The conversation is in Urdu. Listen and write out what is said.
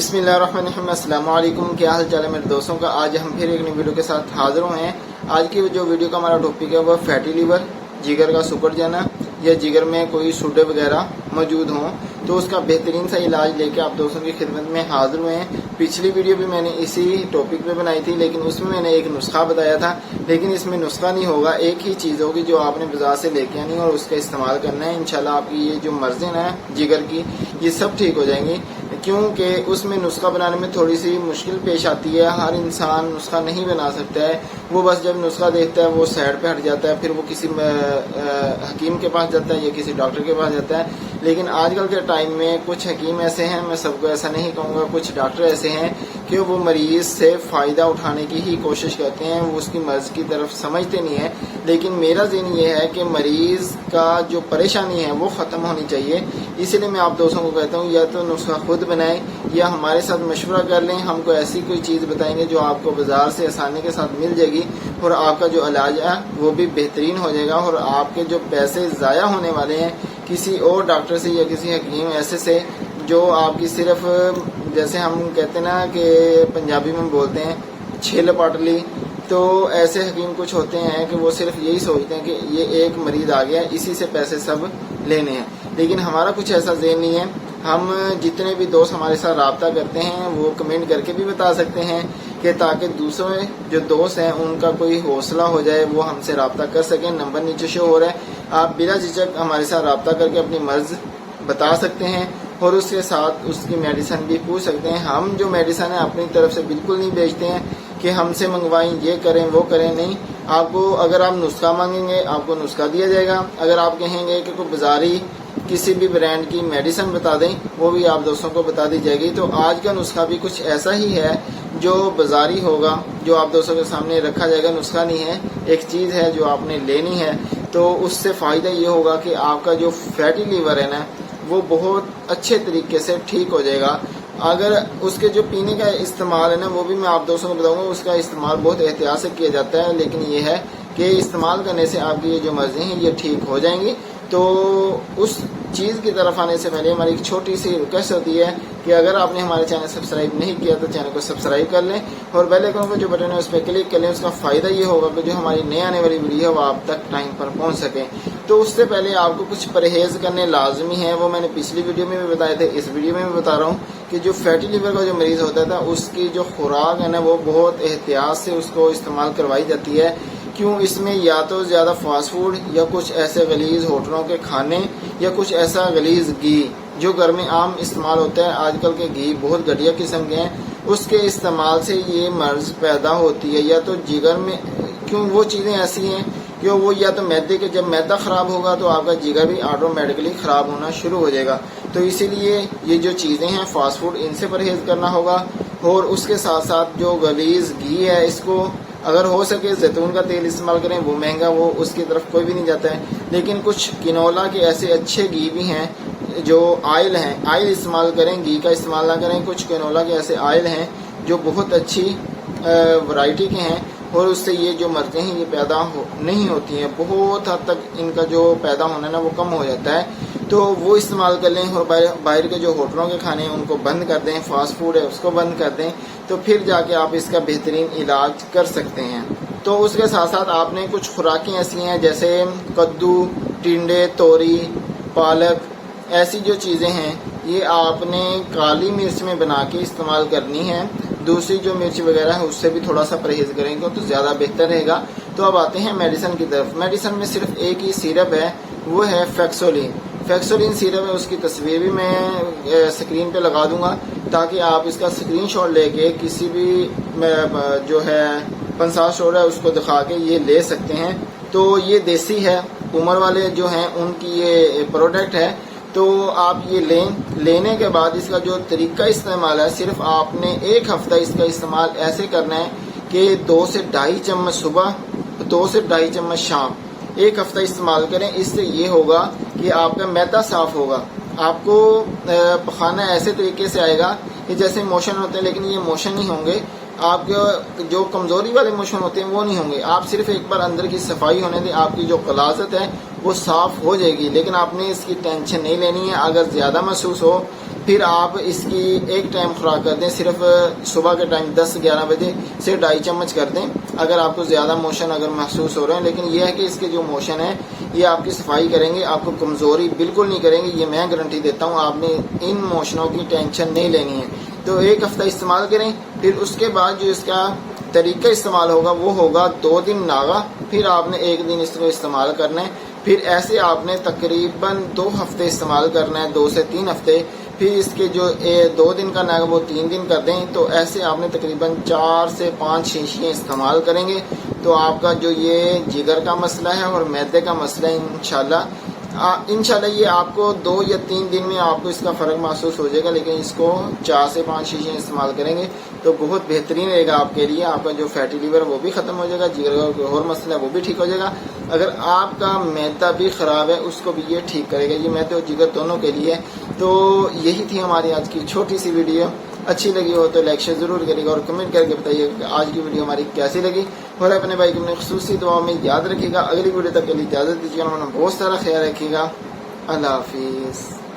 بسم اللہ الرحمن الرحیم۔ السلام علیکم، کیا حال چال ہے میرے دوستوں کا۔ آج ہم پھر ایک نئی ویڈیو کے ساتھ حاضر ہوئے ہیں۔ آج کی جو ویڈیو کا ہمارا ٹاپک ہے وہ فیٹی لیور، جگر کا سکڑ جانا یا جگر میں کوئی سوڈے وغیرہ موجود ہوں تو اس کا بہترین سا علاج لے کے آپ دوستوں کی خدمت میں حاضر ہوئے ہیں۔ پچھلی ویڈیو بھی میں نے اسی ٹاپک پہ بنائی تھی، لیکن اس میں نے ایک نسخہ بتایا تھا، لیکن اس میں نسخہ نہیں ہوگا، ایک ہی چیز ہوگی جو آپ نے بازار سے لے کے آنی ہے اور اس کا استعمال کرنا ہے۔ انشاءاللہ آپ کی یہ جو مرضیں ہیں جگر کی یہ سب ٹھیک ہو جائیں گی، کیونکہ اس میں نسخہ بنانے میں تھوڑی سی مشکل پیش آتی ہے۔ ہر انسان نسخہ نہیں بنا سکتا ہے، وہ بس جب نسخہ دیکھتا ہے وہ سائڈ پہ ہٹ جاتا ہے، پھر وہ کسی حکیم کے پاس جاتا ہے یا کسی ڈاکٹر کے پاس جاتا ہے۔ لیکن آج کل کے ٹائم میں کچھ حکیم ایسے ہیں، میں سب کو ایسا نہیں کہوں گا، کچھ ڈاکٹر ایسے ہیں کہ وہ مریض سے فائدہ اٹھانے کی ہی کوشش کرتے ہیں، وہ اس کی مرض کی طرف سمجھتے نہیں ہیں۔ لیکن میرا ذہن یہ ہے کہ مریض کا جو پریشانی ہے وہ ختم ہونی چاہیے، اسی لیے میں آپ دوستوں کو کہتا ہوں یا تو نسخہ خود بنائیں یا ہمارے ساتھ مشورہ کر لیں، ہم کو ایسی کوئی چیز بتائیں گے جو آپ کو بازار سے آسانی کے ساتھ مل جائے گی اور آپ کا جو علاج ہے وہ بھی بہترین ہو جائے گا، اور آپ کے جو پیسے ضائع ہونے والے ہیں کسی اور ڈاکٹر سے یا کسی حکیم ایسے سے جو آپ کی صرف، جیسے ہم کہتے ہیں نا کہ پنجابی میں بولتے ہیں چھل پاٹلی، تو ایسے حکیم کچھ ہوتے ہیں کہ وہ صرف یہی سوچتے ہیں کہ یہ ایک مریض آ گیا اسی سے پیسے سب لینے ہیں۔ لیکن ہمارا کچھ ایسا ذہن نہیں ہے۔ ہم جتنے بھی دوست ہمارے ساتھ رابطہ کرتے ہیں وہ کمنٹ کر کے بھی بتا سکتے ہیں کہ تاکہ دوسرے جو دوست ہیں ان کا کوئی حوصلہ ہو جائے، وہ ہم سے رابطہ کر سکیں۔ نمبر نیچے شو ہو رہا ہے، آپ بلا جھجک ہمارے ساتھ رابطہ کر کے اپنی مرض بتا سکتے ہیں اور اس کے ساتھ اس کی میڈیسن بھی پوچھ سکتے ہیں۔ ہم جو میڈیسن ہے اپنی طرف سے بالکل نہیں بیچتے ہیں کہ ہم سے منگوائیں، یہ کریں وہ کریں، نہیں۔ آپ کو اگر آپ نسخہ مانگیں گے آپ کو نسخہ دیا جائے گا، اگر آپ کہیں گے کہ کوئی بازاری کسی بھی برانڈ کی میڈیسن بتا دیں وہ بھی آپ دوستوں کو بتا دی جائے گی۔ تو آج کا نسخہ بھی کچھ ایسا ہی ہے جو بازاری ہوگا، جو آپ دوستوں کے سامنے رکھا جائے گا، نسخہ نہیں ہے، ایک چیز ہے جو آپ نے لینی ہے۔ تو اس سے فائدہ یہ ہوگا کہ آپ کا جو فیٹی لیور ہے نا وہ بہت اچھے طریقے سے ٹھیک ہو جائے گا۔ اگر اس کے جو پینے کا استعمال ہے نا وہ بھی میں آپ دوستوں کو بتاؤں گا، اس کا استعمال بہت احتیاط سے کیا جاتا ہے، لیکن یہ ہے کہ استعمال کرنے سے آپ کی یہ جو مرضیں ہیں یہ ٹھیک ہو جائیں گی۔ تو اس چیز کی طرف آنے سے پہلے ہماری ایک چھوٹی سی ریکویسٹ ہوتی ہے کہ اگر آپ نے ہمارے چینل سبسکرائب نہیں کیا تو چینل کو سبسکرائب کر لیں اور بیل آئیکن کا جو بٹن ہے اس پہ کلک کر لیں۔ اس کا فائدہ یہ ہوگا کہ جو ہماری نئے آنے والی ویڈیو ہے وہ آپ تک ٹائم پر پہنچ سکیں۔ تو اس سے پہلے آپ کو کچھ پرہیز کرنے لازمی ہیں، وہ میں نے پچھلی ویڈیو میں بھی بتائے تھے، اس ویڈیو میں بھی بتا رہا ہوں کہ جو فیٹی لیور کا جو مریض ہوتا تھا اس کی جو خوراک ہے نا وہ بہت احتیاط سے اس کو استعمال کروائی جاتی ہے۔ کیوں؟ اس میں یا تو زیادہ فاسٹ فوڈ یا کچھ ایسے غلیظ ہوٹلوں کے کھانے یا کچھ ایسا غلیظ گھی جو گھر میں عام استعمال ہوتا ہے، آج کل کے گھی بہت گھٹیا قسم کے ہیں، اس کے استعمال سے یہ مرض پیدا ہوتی ہے۔ یا تو جگر میں، کیوں وہ چیزیں ایسی ہیں کہ وہ یا تو میدے کے، جب میدا خراب ہوگا تو آپ کا جگر بھی آٹومیٹکلی خراب ہونا شروع ہو جائے گا۔ تو اسی لیے یہ جو چیزیں ہیں فاسٹ فوڈ ان سے پرہیز کرنا ہوگا، اور اس کے ساتھ ساتھ جو غلیظ گھی ہے اس کو اگر ہو سکے زیتون کا تیل استعمال کریں، وہ مہنگا، وہ اس کی طرف کوئی بھی نہیں جاتا ہے، لیکن کچھ کنولا کے ایسے اچھے گھی بھی ہیں جو آئل ہیں، آئل استعمال کریں، گھی کا استعمال نہ کریں۔ کچھ کنولا کے ایسے آئل ہیں جو بہت اچھی ورائٹی کے ہیں اور اس سے یہ جو مرضیں ہیں یہ پیدا نہیں ہوتی ہیں، بہت حد تک ان کا جو پیدا ہونا ہے نا وہ کم ہو جاتا ہے۔ تو وہ استعمال کر لیں اور باہر کے جو ہوٹلوں کے کھانے ہیں ان کو بند کر دیں، فاسٹ فوڈ ہے اس کو بند کر دیں، تو پھر جا کے آپ اس کا بہترین علاج کر سکتے ہیں۔ تو اس کے ساتھ ساتھ آپ نے کچھ خوراکیں ایسی ہیں جیسے کدو، ٹنڈے، توری، پالک، ایسی جو چیزیں ہیں یہ آپ نے کالی مرچ میں بنا کے استعمال کرنی ہے۔ دوسری جو مرچ وغیرہ ہے اس سے بھی تھوڑا سا پرہیز کریں گے تو زیادہ بہتر رہے گا۔ تو اب آتے ہیں میڈیسن کی طرف۔ میڈیسن میں صرف ایک ہی سیرپ ہے، وہ ہے فیکسولین۔ فیکسولین سیرپ ہے، اس کی تصویر بھی میں اسکرین پہ لگا دوں گا تاکہ آپ اس کا اسکرین شاٹ لے کے کسی بھی جو ہے پنسا اسٹور ہے اس کو دکھا کے یہ لے سکتے ہیں۔ تو یہ دیسی ہے، عمر والے جو ہیں ان کی یہ پروڈکٹ ہے، تو آپ یہ لیں۔ لینے کے بعد اس کا جو طریقہ استعمال ہے، صرف آپ نے ایک ہفتہ اس کا استعمال ایسے کرنا ہے کہ 2 سے 2.5 چمچ صبح، 2 سے 2.5 چمچ شام، ایک ہفتہ استعمال کریں۔ اس سے یہ ہوگا کہ آپ کا معدہ صاف ہوگا، آپ کو پخانا ایسے طریقے سے آئے گا کہ جیسے موشن ہوتے ہیں، لیکن یہ موشن نہیں ہوں گے، آپ کے جو کمزوری والے موشن ہوتے ہیں وہ نہیں ہوں گے۔ آپ صرف ایک بار اندر کی صفائی ہونے دیں، آپ کی جو غلاظت ہے وہ صاف ہو جائے گی، لیکن آپ نے اس کی ٹینشن نہیں لینی ہے۔ اگر زیادہ محسوس ہو پھر آپ اس کی ایک ٹائم خوراک کر دیں، صرف صبح کے ٹائم 10-11 بجے سے 2.5 چمچ کر دیں اگر آپ کو زیادہ موشن اگر محسوس ہو رہے ہیں۔ لیکن یہ ہے کہ اس کے جو موشن ہے یہ آپ کی صفائی کریں گے، آپ کو کمزوری بالکل نہیں کریں گے، یہ میں گارنٹی دیتا ہوں۔ آپ نے ان موشنوں کی ٹینشن نہیں لینی ہے۔ تو 1 ہفتہ استعمال کریں، پھر اس کے بعد جو اس کا طریقہ استعمال ہوگا وہ ہوگا 2 دن ناغا، پھر آپ نے 1 دن اس کو استعمال کرنا ہے۔ پھر ایسے آپ نے تقریباً 2 ہفتے استعمال کرنا ہے، 2 سے 3 ہفتے۔ پھر اس کے جو 2 دن کا ناغا وہ 3 دن کر دیں، تو ایسے آپ نے تقریباً 4 سے 5 شیشیاں استعمال کریں گے تو آپ کا جو یہ جگر کا مسئلہ ہے اور معدے کا مسئلہ ہے انشاءاللہ یہ آپ کو 2 یا 3 دن میں آپ کو اس کا فرق محسوس ہو جائے گا۔ لیکن اس کو 4 سے 5 شیشیں استعمال کریں گے تو بہت بہترین رہے گا آپ کے لیے۔ آپ کا جو فیٹی لیور وہ بھی ختم ہو جائے گا، جگر کا کوئی اور مسئلہ ہے وہ بھی ٹھیک ہو جائے گا۔ اگر آپ کا معدہ بھی خراب ہے اس کو بھی یہ ٹھیک کرے گا، یہ معدے اور جگر دونوں کے لیے۔ تو یہی تھی ہماری آج کی چھوٹی سی ویڈیو۔ اچھی لگی ہو تو لائک شیئر ضرور کرے گا اور کمنٹ کر کے بتائیے کہ آج کی ویڈیو ہماری کیسی لگی، اور اپنے بھائی کو اپنے خصوصی دعاؤں میں یاد رکھیے گا۔ اگلی ویڈیو تک کے لیے اجازت دیجیے، بہت سارا خیال رکھیے گا۔ اللہ حافظ۔